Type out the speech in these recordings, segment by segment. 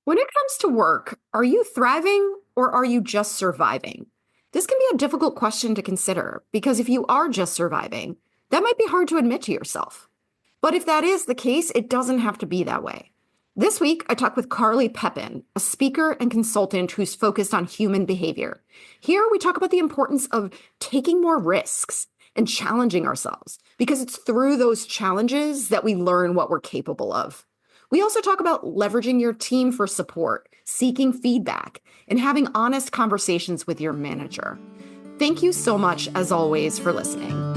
When it comes to work, are you thriving or are you just surviving? This can be a difficult question to consider because if you are just surviving, that might be hard to admit to yourself. But if that is the case, it doesn't have to be that way. This week, I talked with Carly Pepin, a speaker and consultant who's focused on human behavior. Here, we talk about the importance of taking more risks and challenging ourselves because it's through those challenges that we learn what we're capable of. We also talk about leveraging your team for support, seeking feedback, and having honest conversations with your manager. Thank you so much, as always, for listening.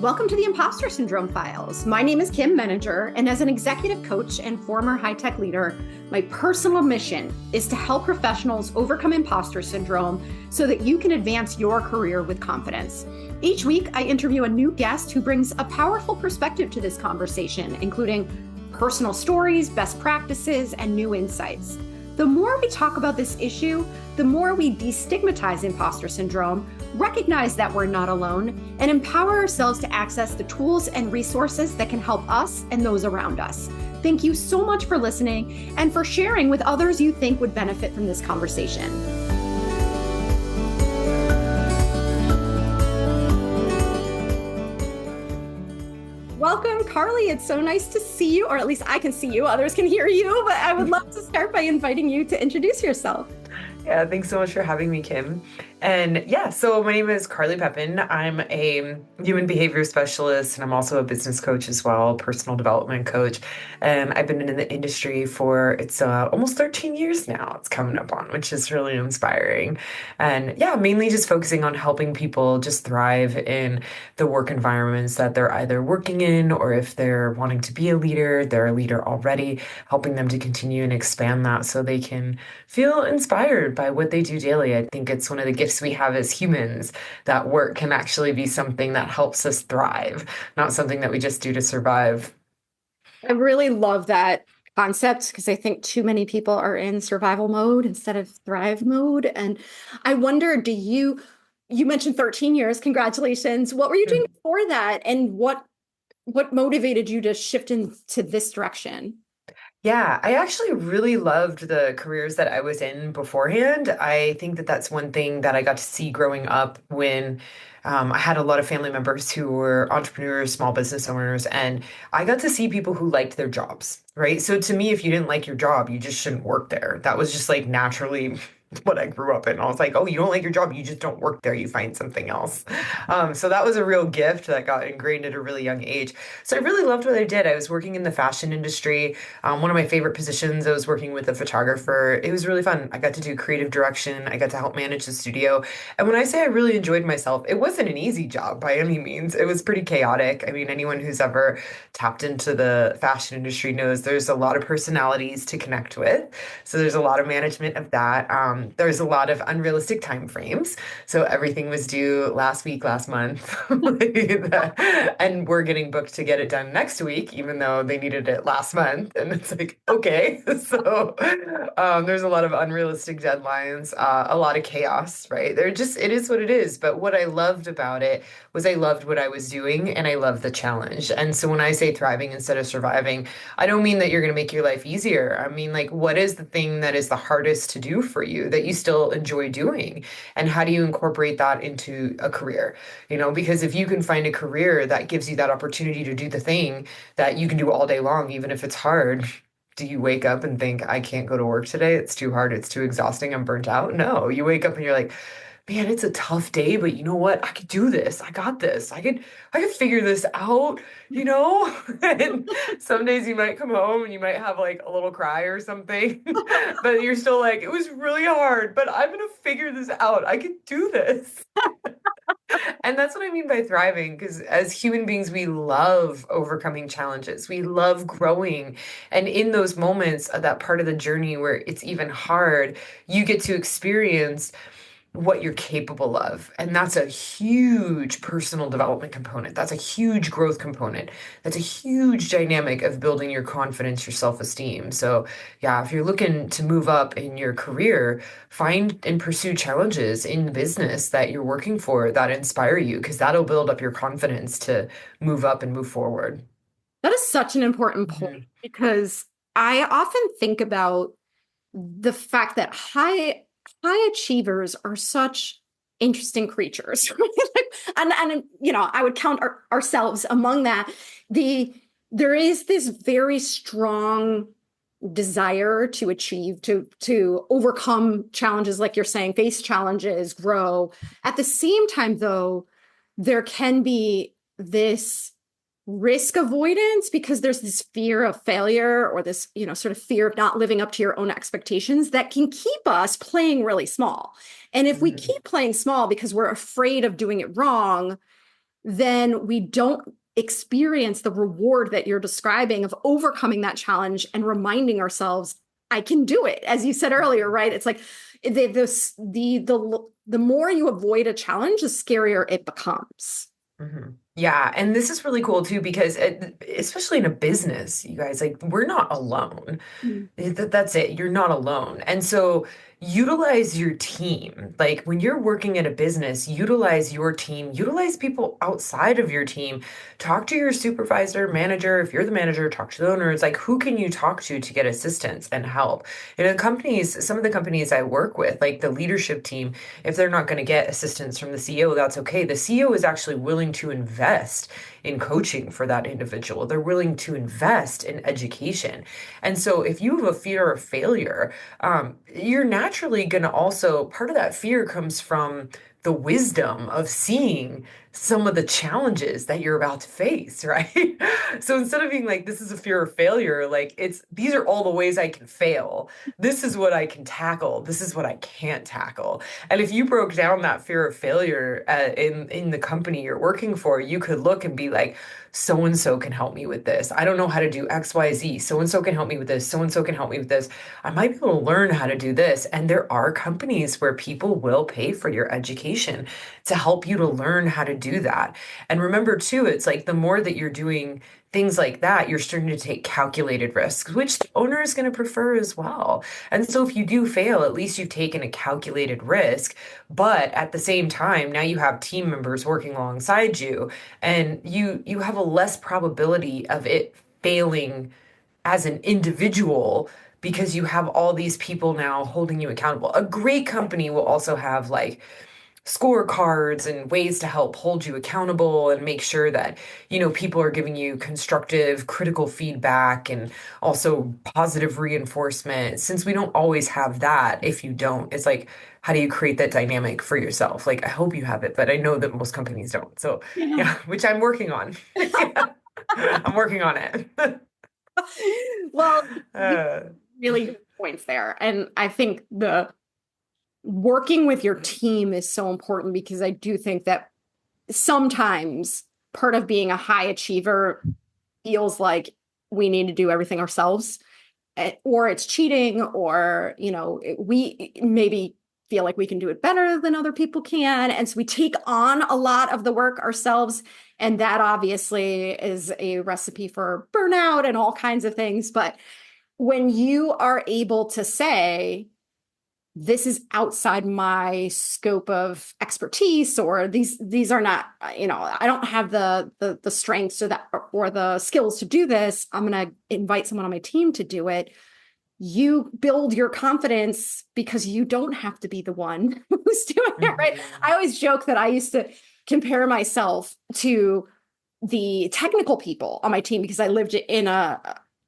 Welcome to the Impostor Syndrome Files. My name is Kim Meninger, and as an executive coach and former high-tech leader, my personal mission is to help professionals overcome imposter syndrome so that you can advance your career with confidence. Each week, I interview a new guest who brings a powerful perspective to this conversation, including personal stories, best practices, and new insights. The more we talk about this issue, the more we destigmatize imposter syndrome, recognize that we're not alone, and empower ourselves to access the tools and resources that can help us and those around us. Thank you so much for listening and for sharing with others you think would benefit from this conversation. Welcome, Carly. It's so nice to see you, or at least I can see you. Others can hear you, but I would love to start by inviting you to introduce yourself. Yeah, thanks so much for having me, Kim. And yeah, so my name is Carly Pepin. I'm a human behavior specialist, and I'm also a business coach as well, personal development coach. And I've been in the industry for it's almost 13 years now. It's coming up on, which is really inspiring. And yeah, mainly just focusing on helping people just thrive in the work environments that they're either working in, or if they're wanting to be a leader, they're a leader already, helping them to continue and expand that so they can feel inspired by what they do daily. I think it's one of the gifts we have as humans that work can actually be something that helps us thrive, not something that we just do to survive. I really love that concept because I think too many people are in survival mode instead of thrive mode. And I wonder, you mentioned 13 years, congratulations. What were you doing before that? And what motivated you to shift into this direction? Yeah, I actually really loved the careers that I was in beforehand. I think that that's one thing that I got to see growing up when I had a lot of family members who were entrepreneurs, small business owners, and I got to see people who liked their jobs, right? So to me, if you didn't like your job, you just shouldn't work there. That was just like naturally what I grew up in. I was like, oh, you don't like your job, you just don't work there, you find something else. So that was a real gift that got ingrained at a really young age. So I really loved what I did. I was working in the fashion industry. One of my favorite positions, I was working with a photographer. It was really fun. I got to do creative direction. I got to help manage the studio. And when I say I really enjoyed myself, it wasn't an easy job by any means. It was pretty chaotic. I mean, anyone who's ever tapped into the fashion industry knows there's a lot of personalities to connect with. So there's a lot of management of that. There's a lot of unrealistic time frames. So everything was due last week, last month. And we're getting booked to get it done next week, even though they needed it last month. And it's like, okay. So there's a lot of unrealistic deadlines, a lot of chaos, right? It is what it is. But what I loved about it was I loved what I was doing and I loved the challenge. And so when I say thriving instead of surviving, I don't mean that you're going to make your life easier. I mean, like, what is the thing that is the hardest to do for you that you still enjoy doing? And how do you incorporate that into a career? Because if you can find a career that gives you that opportunity to do the thing that you can do all day long, even if it's hard, do you wake up and think, I can't go to work today? It's too hard. It's too exhausting. I'm burnt out. No, you wake up and you're like, man, it's a tough day, but you know what? I could do this. I got this. I could figure this out, you know? And some days you might come home and you might have like a little cry or something, but you're still like, it was really hard, but I'm gonna figure this out. I can do this. And that's what I mean by thriving, because as human beings, we love overcoming challenges. We love growing. And in those moments, that part of the journey where it's even hard, you get to experience what you're capable of. And that's a huge personal development component. That's a huge growth component. That's a huge dynamic of building your confidence, your self-esteem. So yeah, if you're looking to move up in your career, find and pursue challenges in business that you're working for that inspire you, because that'll build up your confidence to move up and move forward. That is such an important point Mhm. because I often think about the fact that high achievers are such interesting creatures. And I would count ourselves among that. The There is this very strong desire to achieve, to overcome challenges, like you're saying, face challenges, grow. At the same time, though, there can be this risk avoidance because there's this fear of failure, or this, sort of fear of not living up to your own expectations, that can keep us playing really small. And if we Mhm. keep playing small because we're afraid of doing it wrong, then we don't experience the reward that you're describing of overcoming that challenge and reminding ourselves, I can do it. As you said earlier, right? It's like the more you avoid a challenge, the scarier it becomes. Yeah, and this is really cool too because especially in a business, you guys, like we're not alone. Mm. That's it. You're not alone. And so utilize your team. Like when you're working at a business, utilize your team, utilize people outside of your team. Talk to your supervisor, manager. If you're the manager, talk to the owner. It's like, who can you talk to get assistance and help? In the companies, some of the companies I work with, like the leadership team, if they're not going to get assistance from the CEO, that's okay. The CEO is actually willing to invest in coaching for that individual. They're willing to invest in education. And so if you have a fear of failure, you're naturally going to also, part of that fear comes from the wisdom of seeing some of the challenges that you're about to face, right? So instead of being like, this is a fear of failure, like these are all the ways I can fail. This is what I can tackle. This is what I can't tackle. And if you broke down that fear of failure in the company you're working for, you could look and be like, so and so can help me with this. I don't know how to do X, Y, Z. So and so can help me with this. So and so can help me with this. I might be able to learn how to do this. And there are companies where people will pay for your education to help you to learn how to do that. And remember, too, it's like the more that you're doing things like that, you're starting to take calculated risks, which the owner is going to prefer as well. And so if you do fail, at least you've taken a calculated risk. But at the same time, now you have team members working alongside you, and you have a less probability of it failing as an individual because you have all these people now holding you accountable. A great company will also have like scorecards and ways to help hold you accountable and make sure that, people are giving you constructive, critical feedback and also positive reinforcement. Since we don't always have that, if you don't, it's like, how do you create that dynamic for yourself? Like, I hope you have it, but I know that most companies don't. So, Yeah. yeah, which I'm working on. Yeah, I'm working on it. Well, you Uh, really good points there. And I think the working with your team is so important because I do think that sometimes part of being a high achiever feels like we need to do everything ourselves, or it's cheating, or we maybe feel like we can do it better than other people can, and so we take on a lot of the work ourselves, and that obviously is a recipe for burnout and all kinds of things. But when you are able to say, this is outside my scope of expertise, or these are not, I don't have the strengths or the skills to do this, I'm going to invite someone on my team to do it. You build your confidence because you don't have to be the one who's doing it, right? I mhm. always joke that I used to compare myself to the technical people on my team because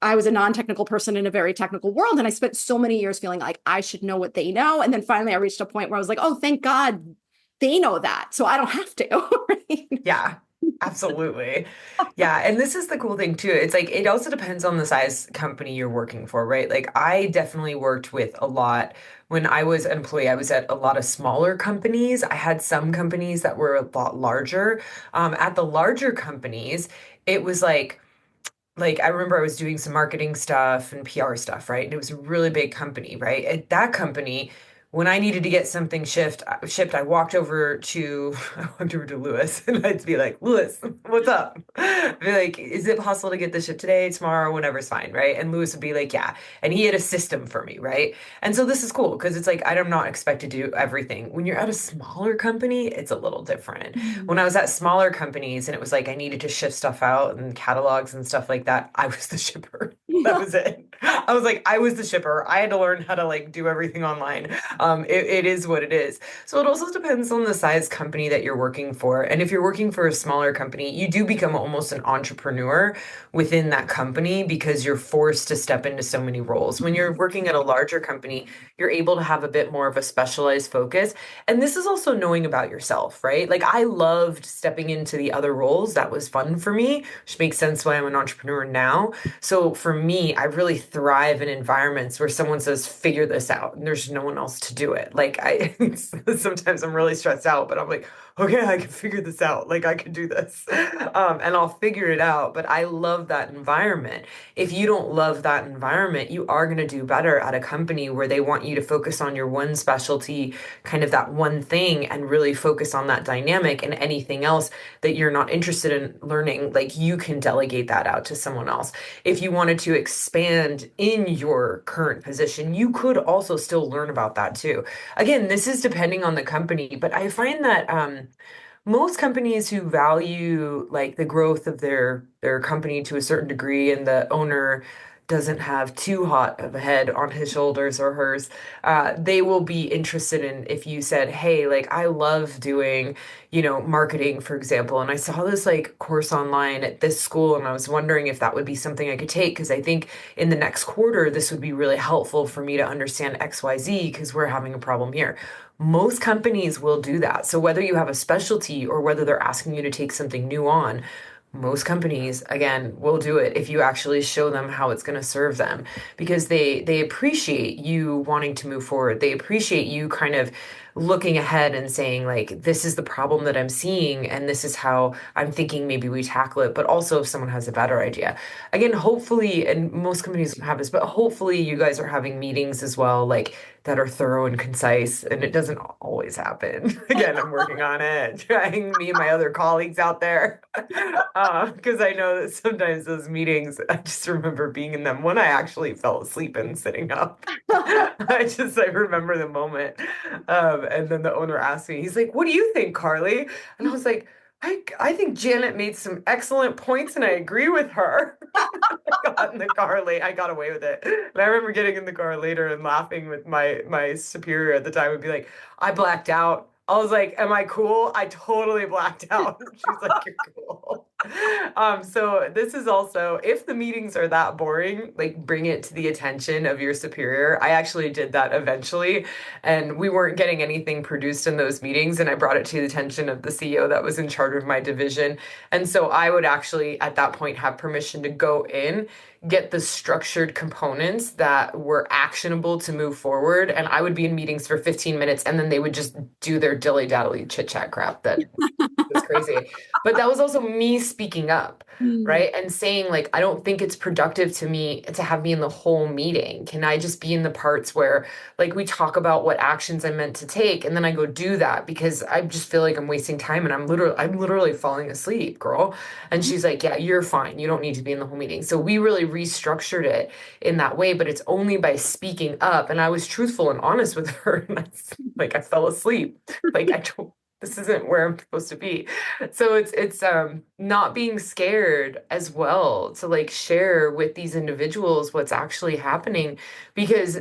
I was a non-technical person in a very technical world. And I spent so many years feeling like I should know what they know. And then finally I reached a point where I was like, oh, thank God they know that. So I don't have to. Right? Yeah, absolutely. Yeah, and this is the cool thing too. It's like it also depends on the size company you're working for, right? Like I definitely worked with a lot when I was an employee. I was at a lot of smaller companies. I had some companies that were a lot larger. At the larger companies, it was like I remember I was doing some marketing stuff and PR stuff, right? And it was a really big company, right? At that company, when I needed to get something shipped, I walked over to I walked over to Lewis and I'd be like, Lewis, what's up? I'd be like, is it possible to get this shipped today, tomorrow, whenever's fine, right? And Lewis would be like, yeah. And he had a system for me, right? And so this is cool because it's like I'm not expected to do everything. When you're at a smaller company, it's a little different. When I was at smaller companies and it was like I needed to ship stuff out and catalogs and stuff like that, I was the shipper. That was it. I was like, I was the shipper. I had to learn how to like do everything online. It is what it is. So it also depends on the size company that you're working for. And if you're working for a smaller company, you do become almost an entrepreneur within that company because you're forced to step into so many roles. When you're working at a larger company, you're able to have a bit more of a specialized focus. And this is also knowing about yourself, right? Like I loved stepping into the other roles. That was fun for me, which makes sense why I'm an entrepreneur now. So for me, I really thrive in environments where someone says, figure this out, and there's no one else to do it. Like I sometimes I'm really stressed out, but I'm like, okay, I can figure this out. Like I can do this. And I'll figure it out. But I love that environment. If you don't love that environment, you are going to do better at a company where they want you to focus on your one specialty, kind of that one thing, and really focus on that dynamic, and anything else that you're not interested in learning, like you can delegate that out to someone else. If you wanted to expand in your current position, you could also still learn about that too. Again, this is depending on the company, but I find that most companies who value like the growth of their company to a certain degree and the owner doesn't have too hot of a head on his shoulders or hers, they will be interested in if you said, hey, like I love doing, marketing, for example, and I saw this like course online at this school and I was wondering if that would be something I could take because I think in the next quarter this would be really helpful for me to understand XYZ because we're having a problem here. Most companies will do that. So whether you have a specialty or whether they're asking you to take something new on, most companies again will do it if you actually show them how it's going to serve them because they appreciate you wanting to move forward. They appreciate you kind of looking ahead and saying like this is the problem that I'm seeing and this is how I'm thinking maybe we tackle it, but also if someone has a better idea. Again, hopefully, and most companies don't have this, but hopefully you guys are having meetings as well, like that are thorough and concise, and it doesn't always happen. Again, I'm working on it, trying me and my other colleagues out there. Because I know that sometimes those meetings, I just remember being in them when I actually fell asleep and sitting up. I remember the moment. And then the owner asked me, he's like, what do you think, Carly? And I was like, I think Janet made some excellent points and I agree with her. I got in the car late. I got away with it. And I remember getting in the car later and laughing with my superior at the time would be like, I blacked out. I was like, am I cool? I totally blacked out. She's like, you're cool. So this is also, if the meetings are that boring, like bring it to the attention of your superior. I actually did that eventually, and we weren't getting anything produced in those meetings, and I brought it to the attention of the CEO that was in charge of my division. And so I would actually, at that point, have permission to go in, get the structured components that were actionable to move forward. And I would be in meetings for 15 minutes, and then they would just do their dilly-dally chit-chat crap that was crazy. But that was also me speaking up, Mm. right? And saying, like, I don't think it's productive to me to have me in the whole meeting. Can I just be in the parts where, like, we talk about what actions I'm meant to take, and then I go do that because I just feel like I'm wasting time and I'm literally falling asleep, girl. And she's like, yeah, you're fine. You don't need to be in the whole meeting. So we really restructured it in that way, but it's only by speaking up. And I was truthful and honest with her. And like, I fell asleep. Like, I don't, this isn't where I'm supposed to be. So it's not being scared as well to like share with these individuals what's actually happening because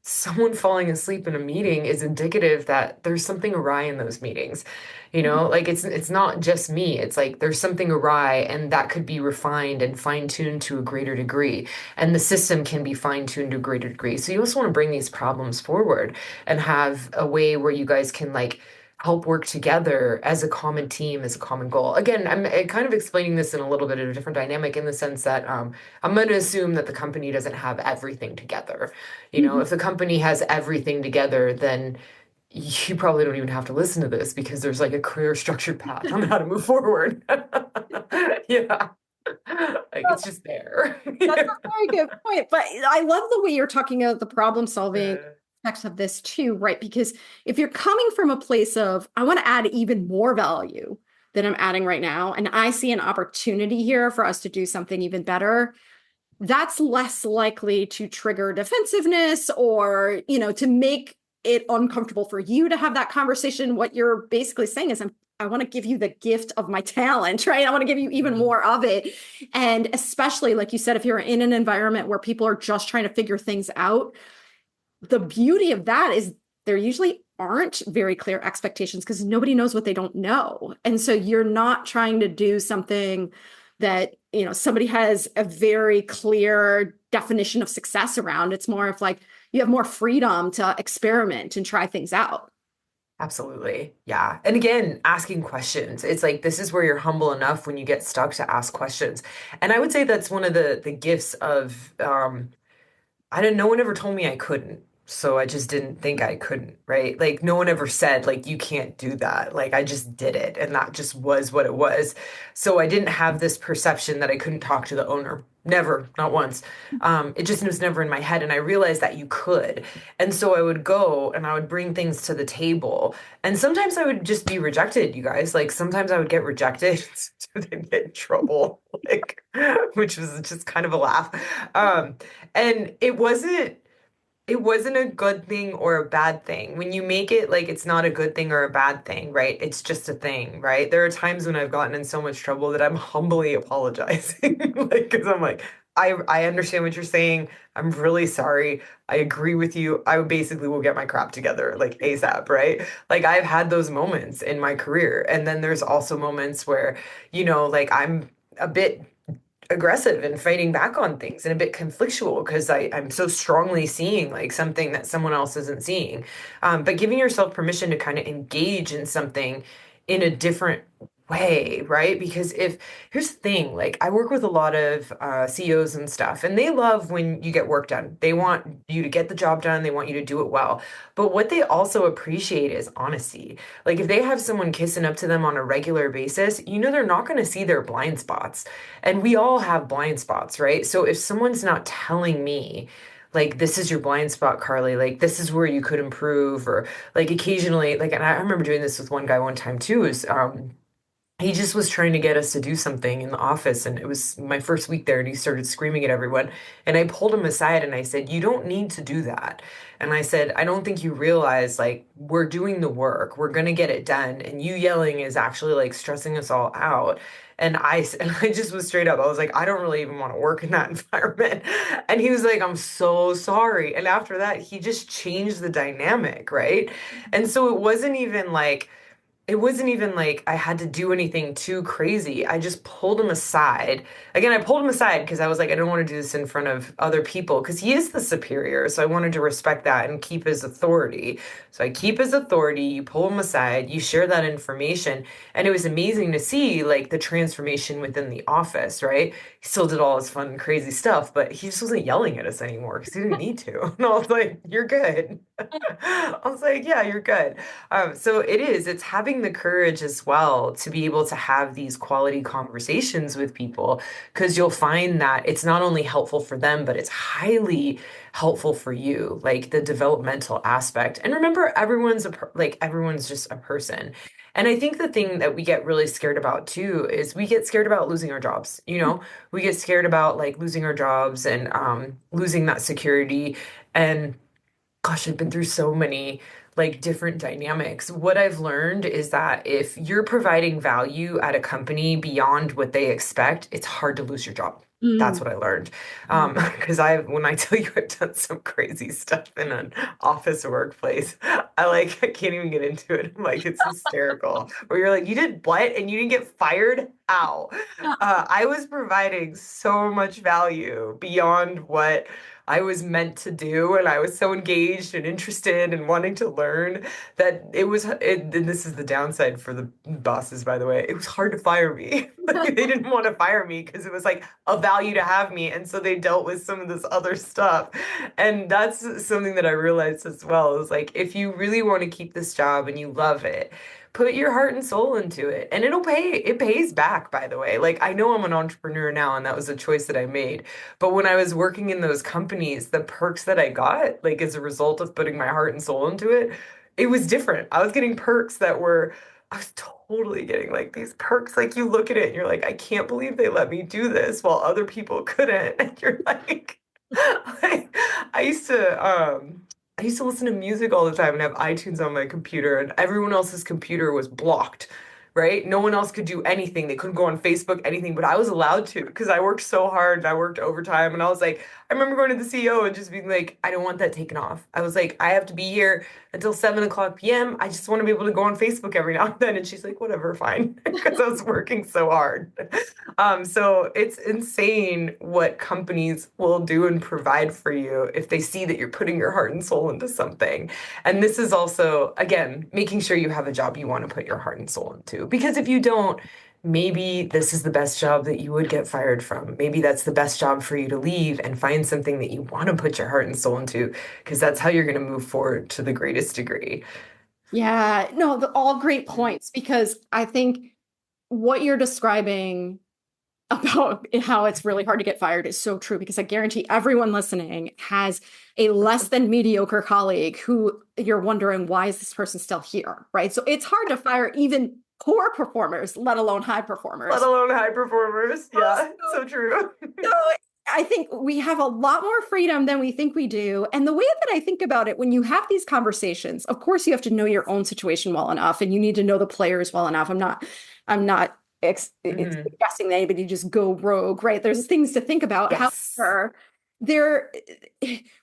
someone falling asleep in a meeting is indicative that there's something awry in those meetings. Like it's not just me. It's like there's something awry and that could be refined and fine-tuned to a greater degree. And the system can be fine-tuned to a greater degree. So you also want to bring these problems forward and have a way where you guys can like help work together as a common team, as a common goal. Again, I'm kind of explaining this in a little bit of a different dynamic in the sense that I'm going to assume that the company doesn't have everything together. If the company has everything together, then you probably don't even have to listen to this because there's like a clear structured path on how to move forward. Yeah. Like it's just there. That's Yeah. a very good point. But I love the way you're talking about the problem solving, Yeah. aspects of this too, right? Because if you're coming from a place of, I want to add even more value than I'm adding right now, and I see an opportunity here for us to do something even better, that's less likely to trigger defensiveness or, to make it uncomfortable for you to have that conversation. What you're basically saying is, I want to give you the gift of my talent, right? I want to give you even Mhm. more of it. And especially, like you said, if you're in an environment where people are just trying to figure things out, the beauty of that is there usually aren't very clear expectations because nobody knows what they don't know. And so you're not trying to do something that, somebody has a very clear definition of success around. It's more of like you have more freedom to experiment and try things out. Absolutely. Yeah. And again, asking questions. It's like this is where you're humble enough when you get stuck to ask questions. And I would say that's one of the gifts of I didn't, no one ever told me I couldn't. So I just didn't think I couldn't, right? Like no one ever said like you can't do that. Like I just did it and that just was what it was. So I didn't have this perception that I couldn't talk to the owner. Never, not once. It just was never in my head. And I realized that you could. And so I would go and I would bring things to the table. And sometimes I would just be rejected, you guys. Like sometimes I would get rejected, so then get in trouble, like, which was just kind of a laugh. And it wasn't a good thing or a bad thing. When you make it like it's not a good thing or a bad thing, right? It's just a thing, right? There are times when I've gotten in so much trouble that I'm humbly apologizing. Like, because I'm like, I understand what you're saying. I'm really sorry. I agree with you. I basically will get my crap together like ASAP, right? Like I've had those moments in my career. And then there's also moments where, like I'm a bit aggressive and fighting back on things and a bit conflictual because I'm so strongly seeing like something that someone else isn't seeing. But giving yourself permission to kind of engage in something in a different way, right? Because if here's the thing, like I work with a lot of CEOs and stuff, and they love when you get work done. They want you to get the job done, they want you to do it well. But what they also appreciate is honesty. Like if they have someone kissing up to them on a regular basis, they're not going to see their blind spots. And we all have blind spots, right? So if someone's not telling me, like, this is your blind spot, Carly, like, this is where you could improve, or like occasionally, like, and I remember doing this with one guy one time too, is he just was trying to get us to do something in the office, and it was my first week there, and he started screaming at everyone. And I pulled him aside and I said, "You don't need to do that." And I said, "I don't think you realize, like, we're doing the work, we're gonna get it done, and you yelling is actually like stressing us all out." And I just was straight up. I was like, "I don't really even want to work in that environment." And he was like, "I'm so sorry." And after that, he just changed the dynamic, right? And so it wasn't even like I had to do anything too crazy. I just pulled him aside. Again, I pulled him aside because I was like, I don't want to do this in front of other people because he is the superior. So I wanted to respect that and keep his authority. So I keep his authority, you pull him aside, you share that information. And it was amazing to see like the transformation within the office, right? He still did all his fun and crazy stuff, but he just wasn't yelling at us anymore because he didn't need to. And I was like, you're good. I was like, yeah, you're good. So it's having the courage as well to be able to have these quality conversations with people because you'll find that it's not only helpful for them, but it's highly helpful for you, like the developmental aspect. And remember, everyone's just a person. And I think the thing that we get really scared about too is we get scared about losing our jobs. We get scared about like losing our jobs and losing that security. And gosh, I've been through so many like different dynamics. What I've learned is that if you're providing value at a company beyond what they expect, it's hard to lose your job. That's Mm. what I learned. Because when I tell you I've done some crazy stuff in an office or workplace, I can't even get into it. I'm like, it's hysterical. Where you're like, you did what? And you didn't get fired? Ow. I was providing so much value beyond what I was meant to do, and I was so engaged and interested and wanting to learn that and this is the downside for the bosses, by the way. It was hard to fire me. Like they didn't want to fire me because it was like a value to have me, and so they dealt with some of this other stuff. And that's something that I realized as well is like if you really want to keep this job and you love it, put your heart and soul into it, and it pays back, by the way. Like, I know I'm an entrepreneur now, and that was a choice that I made. But when I was working in those companies, the perks that I got, like as a result of putting my heart and soul into it, it was different. I was getting perks that were, I was totally getting like these perks. Like you look at it and you're like, I can't believe they let me do this while other people couldn't. And you're like, like I used to I used to listen to music all the time and have iTunes on my computer, and everyone else's computer was blocked, right? No one else could do anything. They couldn't go on Facebook, anything, but I was allowed to because I worked so hard and I worked overtime. And I was like, I remember going to the CEO and just being like, I don't want that taken off. I was like, I have to be here until 7 o'clock p.m. I just want to be able to go on Facebook every now and then. And she's like, whatever, fine, because I was working so hard. So it's insane what companies will do and provide for you if they see that you're putting your heart and soul into something. And this is also, again, making sure you have a job you want to put your heart and soul into. Because if you don't, maybe this is the best job that you would get fired from. Maybe that's the best job for you to leave and find something that you want to put your heart and soul into, because that's how you're going to move forward to the greatest degree. Yeah, no, all great points because I think what you're describing about how it's really hard to get fired is so true because I guarantee everyone listening has a less than mediocre colleague who you're wondering, why is this person still here? Right. So it's hard to fire even poor performers, let alone high Let performers. alone high performers. Yeah, So, so true. so I think we have a lot more freedom than we think we do. And the way that I think about it, when you have these conversations, of course, you have to know your own situation well enough and you need to know the players well enough. I'm not it's Hmm. suggesting that anybody just go rogue, right? There's things to think about. Yes. However, there,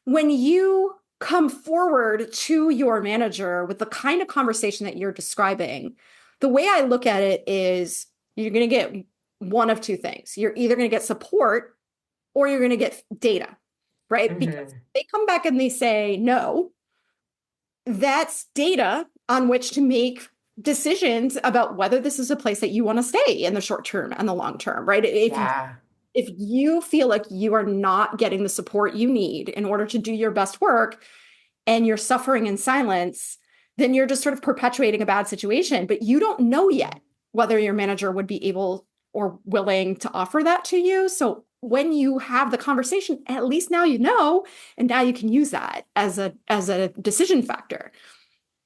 when you come forward to your manager with the kind of conversation that you're describing, the way I look at it is you're going to get one of two things. You're either going to get support or you're going to get data, right? Because Hmm. they come back and they say no, that's data on which to make decisions about whether this is a place that you want to stay in the short term and the long term, right? Yeah. If you feel like you are not getting the support you need in order to do your best work and you're suffering in silence, then you're just sort of perpetuating a bad situation, but you don't know yet whether your manager would be able or willing to offer that to you. So when you have the conversation, at least now you know, and now you can use that as a decision factor.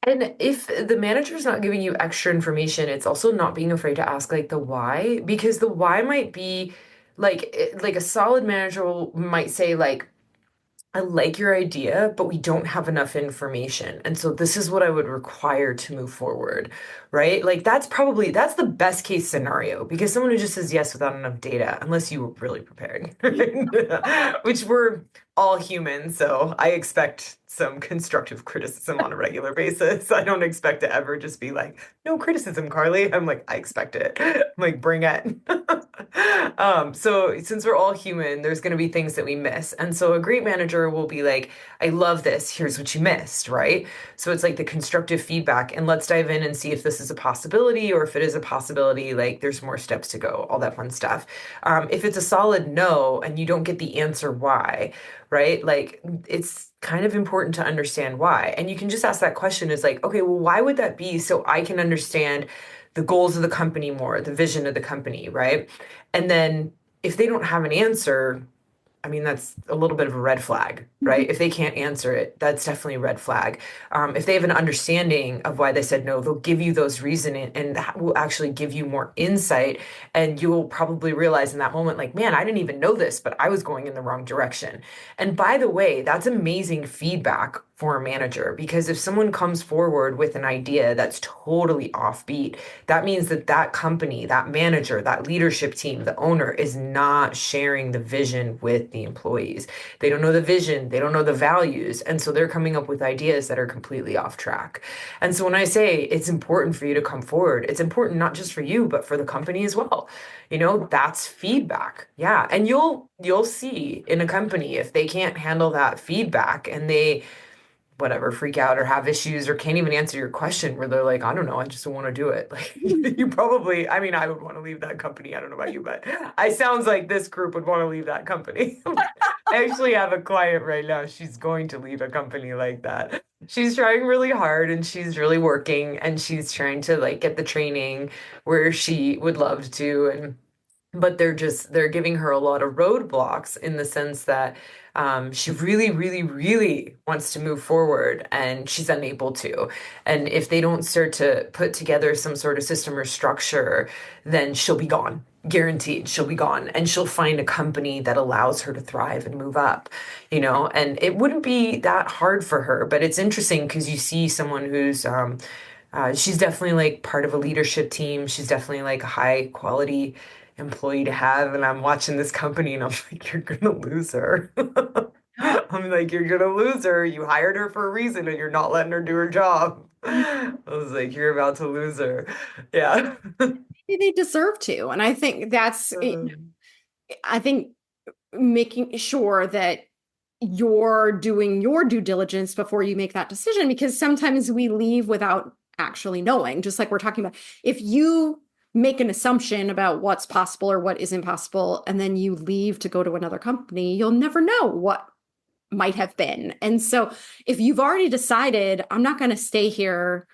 And if the manager's not giving you extra information, it's also not being afraid to ask like the why, because the why might be like a solid manager might say like, I like your idea, but we don't have enough information. And so this is what I would require to move forward, right? Like that's the best case scenario because someone who just says yes without enough data, unless you were really prepared, right? Which we're all human, so I expect some constructive criticism on a regular basis. I don't expect to ever just be like, no criticism, Carly. I'm like, I expect it. I'm like, bring it. So since we're all human, there's going to be things that we miss. And so a great manager will be like, I love this. Here's what you missed, right? So it's like the constructive feedback. And let's dive in and see if this is a possibility, or if it is a possibility, like there's more steps to go, all that fun stuff. If it's a solid no and you don't get the answer why, right? Like it's kind of important to understand why. And you can just ask that question is like, okay, well, why would that be? So I can understand the goals of the company more, the vision of the company, right? And then if they don't have an answer, I mean, that's a little bit of a red flag, right? If they can't answer it, that's definitely a red flag. If they have an understanding of why they said no, they'll give you those reasoning and that will actually give you more insight. And you will probably realize in that moment, like, man, I didn't even know this, but I was going in the wrong direction. And by the way, that's amazing feedback for a manager because if someone comes forward with an idea that's totally offbeat, that means that that company, that manager, that leadership team, the owner is not sharing the vision with the employees. They don't know the vision, they don't know the values, and so they're coming up with ideas that are completely off track. And so when I say it's important for you to come forward, it's important not just for you, but for the company as well. You know, that's feedback. Yeah, and you'll see in a company if they can't handle that feedback and they whatever, freak out or have issues or can't even answer your question where they're like, I don't know, I just don't want to do it. Like you probably, I mean, I would want to leave that company. I don't know about you, but I sounds like this group would want to leave that company. I actually have a client right now. She's going to leave a company like that. She's trying really hard and she's really working and she's trying to like get the training where she would love to, and but they're giving her a lot of roadblocks in the sense that she really, really, really wants to move forward and she's unable to. And if they don't start to put together some sort of system or structure, then she'll be gone. Guaranteed, she'll be gone. And she'll find a company that allows her to thrive and move up, and it wouldn't be that hard for her. But it's interesting because you see someone who's she's definitely like part of a leadership team. She's definitely like a high quality employee to have. And I'm watching this company and I'm like, you're gonna lose her. I'm like, you're gonna lose her. You hired her for a reason and you're not letting her do her job. I was like, you're about to lose her. Yeah. Maybe they deserve to. And I think I think making sure that you're doing your due diligence before you make that decision, because sometimes we leave without actually knowing, just like we're talking about. If you make an assumption about what's possible or what isn't possible, and then you leave to go to another company, you'll never know what might have been. And so if you've already decided, I'm not going to stay here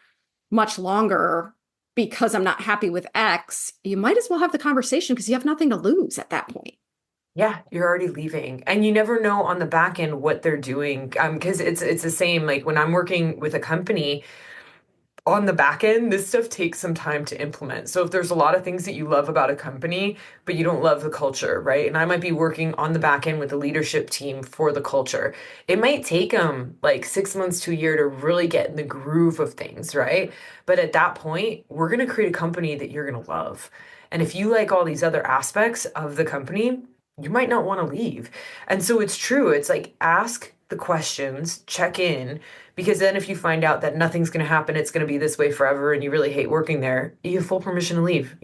much longer because I'm not happy with X, you might as well have the conversation because you have nothing to lose at that point. Yeah, you're already leaving. And you never know on the back end what they're doing. Because it's the same, like when I'm working with a company, on the back end, this stuff takes some time to implement. So if there's a lot of things that you love about a company, but you don't love the culture, right? And I might be working on the back end with the leadership team for the culture. It might take them like 6 months to a year to really get in the groove of things, right? But at that point, we're going to create a company that you're going to love. And if you like all these other aspects of the company, you might not want to leave. And so it's true. It's like ask the questions, check in, because then if you find out that nothing's going to happen, it's going to be this way forever, and you really hate working there, you have full permission to leave.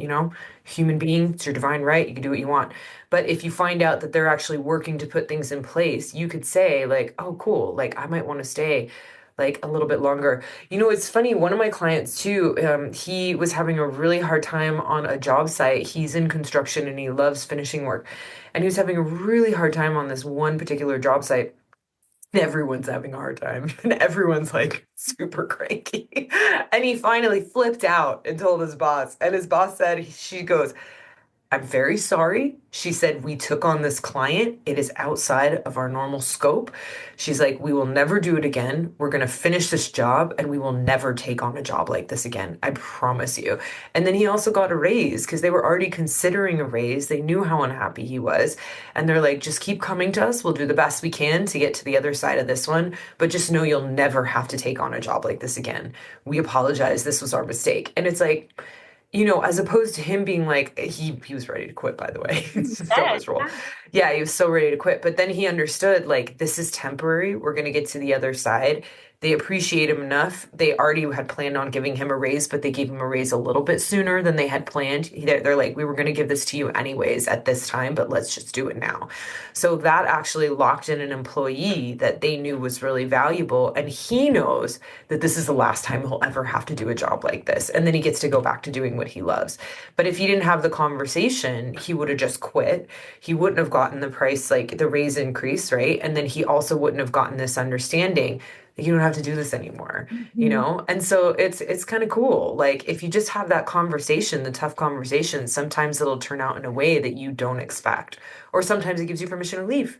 Human being, it's your divine right. You can do what you want. But if you find out that they're actually working to put things in place, you could say, like, oh, cool. Like, I might want to stay like a little bit longer. It's funny. One of my clients too, he was having a really hard time on a job site. He's in construction and he loves finishing work. And he was having a really hard time on this one particular job site. Everyone's having a hard time and everyone's like super cranky. And he finally flipped out and told his boss. And his boss said, she goes, I'm very sorry. She said, we took on this client. It is outside of our normal scope. She's like, we will never do it again. We're going to finish this job and we will never take on a job like this again. I promise you. And then he also got a raise because they were already considering a raise. They knew how unhappy he was. And they're like, just keep coming to us. We'll do the best we can to get to the other side of this one. But just know you'll never have to take on a job like this again. We apologize. This was our mistake. And it's like, as opposed to him being like, he was ready to quit, by the way. It's so Said, miserable. yeah. Yeah, he was so ready to quit. But then he understood, like, this is temporary. We're going to get to the other side. They appreciate him enough. They already had planned on giving him a raise, but they gave him a raise a little bit sooner than they had planned. They're like, we were going to give this to you anyways at this time, but let's just do it now. So that actually locked in an employee that they knew was really valuable. And he knows that this is the last time he'll ever have to do a job like this. And then he gets to go back to doing what he loves. But if he didn't have the conversation, he would have just quit. He wouldn't have gotten the price, like the raise increase, right? And then he also wouldn't have gotten this understanding that you don't have to do this anymore, Mhm. And so it's kind of cool. Like if you just have that conversation, the tough conversation, sometimes it'll turn out in a way that you don't expect. Or sometimes it gives you permission to leave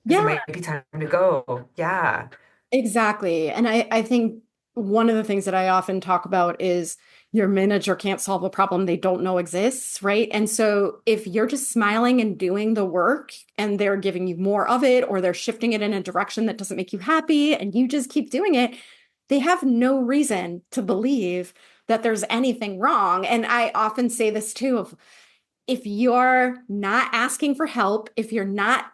because it Yeah, might be time to go. Yeah. exactly. And I think one of the things that I often talk about is your manager can't solve a problem they don't know exists, right? And so if you're just smiling and doing the work and they're giving you more of it, or they're shifting it in a direction that doesn't make you happy and you just keep doing it, they have no reason to believe that there's anything wrong. And I often say this too, of if you're not asking for help, if you're not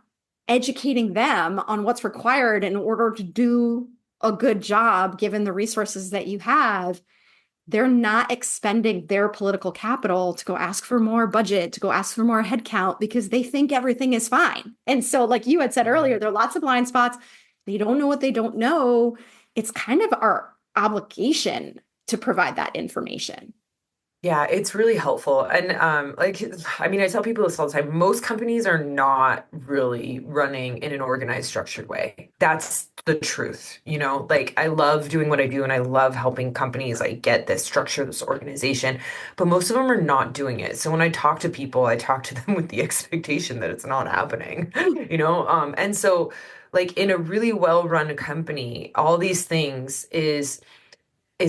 educating them on what's required in order to do a good job, given the resources that you have, they're not expending their political capital to go ask for more budget, to go ask for more headcount, because they think everything is fine. And so, like you had said earlier, there are lots of blind spots. They don't know what they don't know. It's kind of our obligation to provide that information. Yeah, it's really helpful. And like I mean, I tell people this all the time. Most companies are not really running in an organized, structured way. That's the truth. Like I love doing what I do and I love helping companies like get this structure, this organization, but most of them are not doing it. So when I talk to people, I talk to them with the expectation that it's not happening, and so like in a really well-run company, all these things is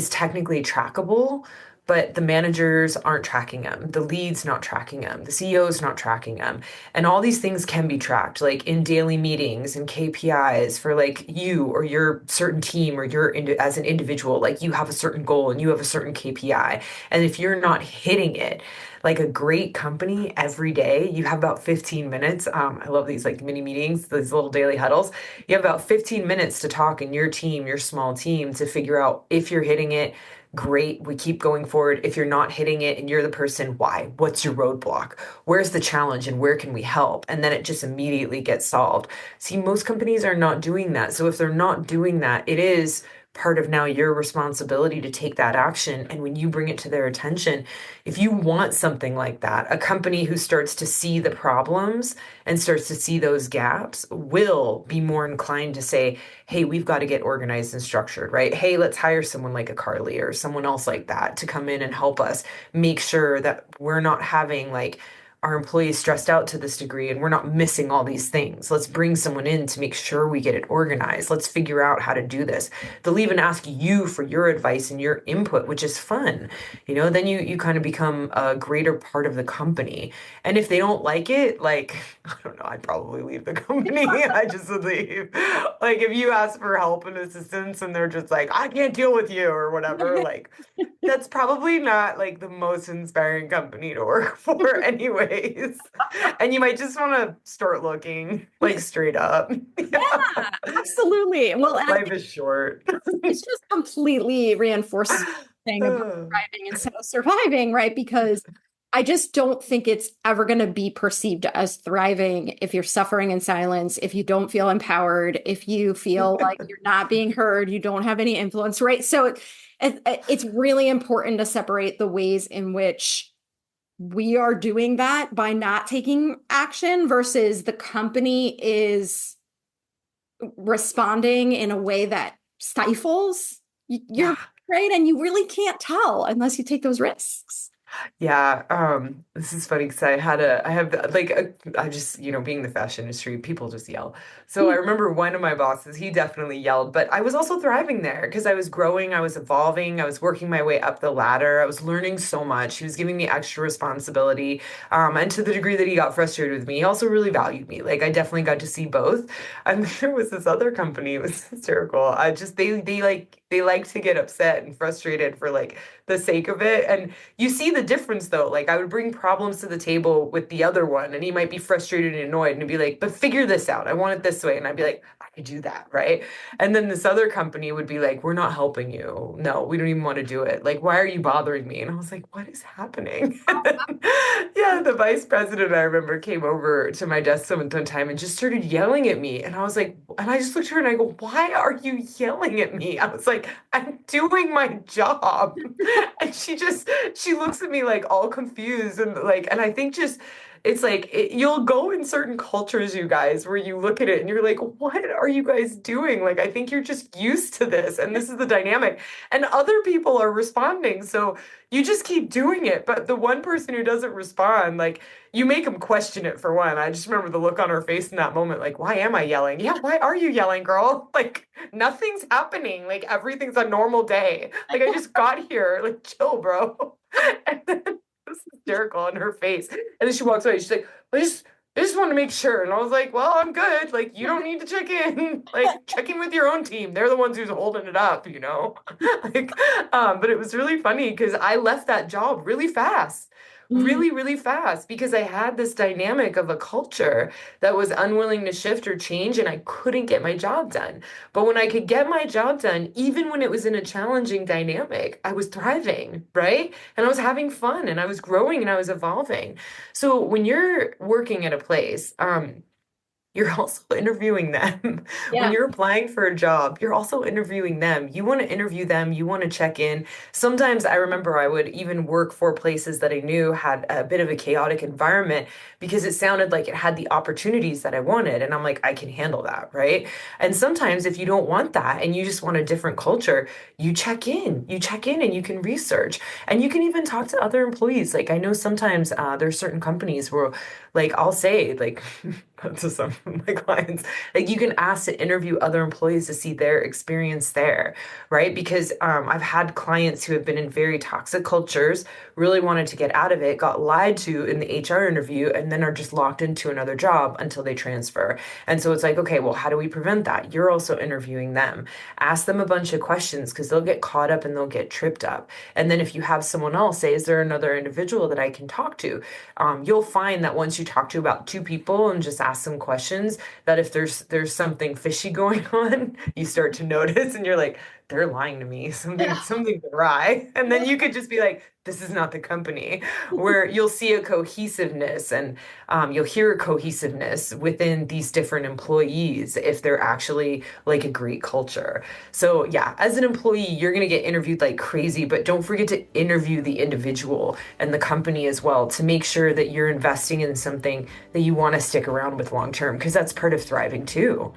technically trackable, but the managers aren't tracking them. The lead's not tracking them. The CEO's not tracking them. And all these things can be tracked, like in daily meetings and KPIs for like you or your certain team or as an individual, like you have a certain goal and you have a certain KPI. And if you're not hitting it, like a great company every day, you have about 15 minutes. I love these like mini meetings, these little daily huddles. You have about 15 minutes to talk in your team, your small team, to figure out if you're hitting it. Great, we keep going forward. If you're not hitting it and you're the person, why? What's your roadblock? Where's the challenge and where can we help? And then it just immediately gets solved. See, most companies are not doing that. So if they're not doing that, it is part of now your responsibility to take that action. And when you bring it to their attention, if you want something like that, a company who starts to see the problems and starts to see those gaps will be more inclined to say, hey, we've got to get organized and structured, right? Hey, let's hire someone like a Carly or someone else like that to come in and help us make sure that we're not having like our employees stressed out to this degree and we're not missing all these things. Let's bring someone in to make sure we get it organized. Let's figure out how to do this. They'll even ask you for your advice and your input, which is fun. Then you kind of become a greater part of the company. And if they don't like it, like, I don't know, I'd probably leave the company. I just would leave. Like, if you ask for help and assistance and they're just like, I can't deal with you or whatever, like, that's probably not like the most inspiring company to work for, anyways. And you might just want to start looking like straight up. Yeah, absolutely. Well, and I Life think is short. it's just completely reinforces the thing about thriving instead of surviving, right? Because I just don't think it's ever going to be perceived as thriving if you're suffering in silence, if you don't feel empowered, if you feel like you're not being heard, you don't have any influence, right? So it's really important to separate the ways in which we are doing that by not taking action versus the company is responding in a way that stifles your Yeah. right, and you really can't tell unless you take those risks. Yeah, this is funny because I have like I just, being the fashion industry, people just yell. So I remember one of my bosses, he definitely yelled, but I was also thriving there because I was growing, I was evolving, I was working my way up the ladder, I was learning so much. He was giving me extra responsibility. And to the degree that he got frustrated with me, he also really valued me. Like I definitely got to see both. And there was this other company, it was hysterical. I just they like to get upset and frustrated for like the sake of it. And you see the difference though. Like I would bring problems to the table with the other one, and he might be frustrated and annoyed and he'd be like, but figure this out. I want it this way. And I'd be like, I could do that, right? And then this other company would be like, we're not helping you. No, we don't even want to do it. Like, why are you bothering me? And I was like, what is happening? Yeah, the vice president, I remember, came over to my desk one time and just started yelling at me. And I was like, and I just looked at her and I go, why are you yelling at me? I was like, I'm doing my job. And she looks at me like all confused and like, and I think just, it's like, you'll go in certain cultures, you guys, where you look at it and you're like, what are you guys doing? Like, I think you're just used to this and this is the dynamic. And other people are responding. So you just keep doing it. But the one person who doesn't respond, like, you make them question it for one. I just remember the look on her face in that moment, like, why am I yelling? Yeah, why are you yelling, girl? Like, nothing's happening. Like, everything's a normal day. Like, I just got here. Like, chill, bro. And then it was hysterical on her face. And then she walks away. She's like, I just want to make sure. And I was like, well, I'm good. Like, you don't need to check in. Like, check in with your own team. They're the ones who's holding it up. Like, but it was really funny because I left that job really fast. Mm. Really, really fast because I had this dynamic of a culture that was unwilling to shift or change, and I couldn't get my job done. But when I could get my job done, even when it was in a challenging dynamic, I was thriving, right? And I was having fun and I was growing and I was evolving. So when you're working at a place, you're also interviewing them. When Yeah. you're applying for a job, you're also interviewing them. You want to interview them, you want to check in. Sometimes I remember I would even work for places that I knew had a bit of a chaotic environment because it sounded like it had the opportunities that I wanted. And I'm like, I can handle that, right? And sometimes if you don't want that and you just want a different culture, you check in and you can research and you can even talk to other employees. Like I know sometimes there's certain companies where like I'll say like to some of my clients. Like you can ask to interview other employees to see their experience there, right? Because I've had clients who have been in very toxic cultures, really wanted to get out of it, got lied to in the HR interview, and then are just locked into another job until they transfer. And so it's like, okay, well, how do we prevent that? You're also interviewing them. Ask them a bunch of questions because they'll get caught up and they'll get tripped up. And then if you have someone else say, is there another individual that I can talk to? You'll find that once you talk to about two people and just ask some questions, that if there's something fishy going on, you start to notice, and you're like, they're lying to me. Something's awry, and then you could just be like, this is not the company. Where you'll see a cohesiveness, and you'll hear a cohesiveness within these different employees if they're actually like a great culture. So yeah, as an employee, you're going to get interviewed like crazy, but don't forget to interview the individual and the company as well to make sure that you're investing in something that you want to stick around with long term, because that's part of thriving too.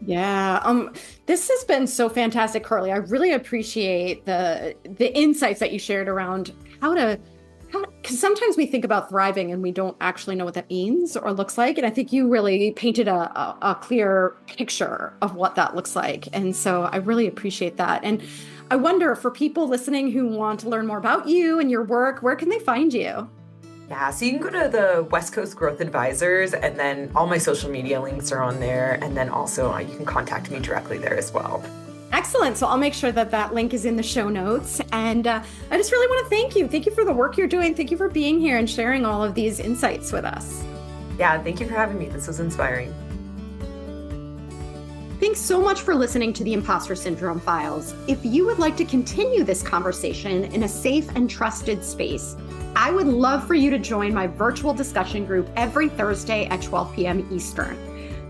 Yeah, this has been so fantastic, Carly. I really appreciate the insights that you shared around because sometimes we think about thriving and we don't actually know what that means or looks like. And I think you really painted a clear picture of what that looks like. And so I really appreciate that. And I wonder, for people listening who want to learn more about you and your work, where can they find you? Yeah, so you can go to the West Coast Growth Advisors, and then all my social media links are on there. And then also you can contact me directly there as well. Excellent. So I'll make sure that that link is in the show notes. And I just really want to thank you. Thank you for the work you're doing. Thank you for being here and sharing all of these insights with us. Yeah, thank you for having me. This was inspiring. Thanks so much for listening to the Impostor Syndrome Files. If you would like to continue this conversation in a safe and trusted space, I would love for you to join my virtual discussion group every Thursday at 12 p.m. Eastern.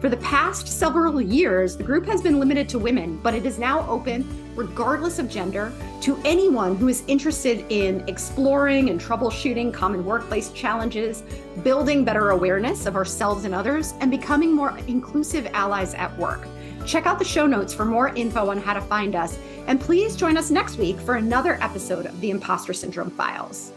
For the past several years, the group has been limited to women, but it is now open, regardless of gender, to anyone who is interested in exploring and troubleshooting common workplace challenges, building better awareness of ourselves and others, and becoming more inclusive allies at work. Check out the show notes for more info on how to find us, and please join us next week for another episode of the Impostor Syndrome Files.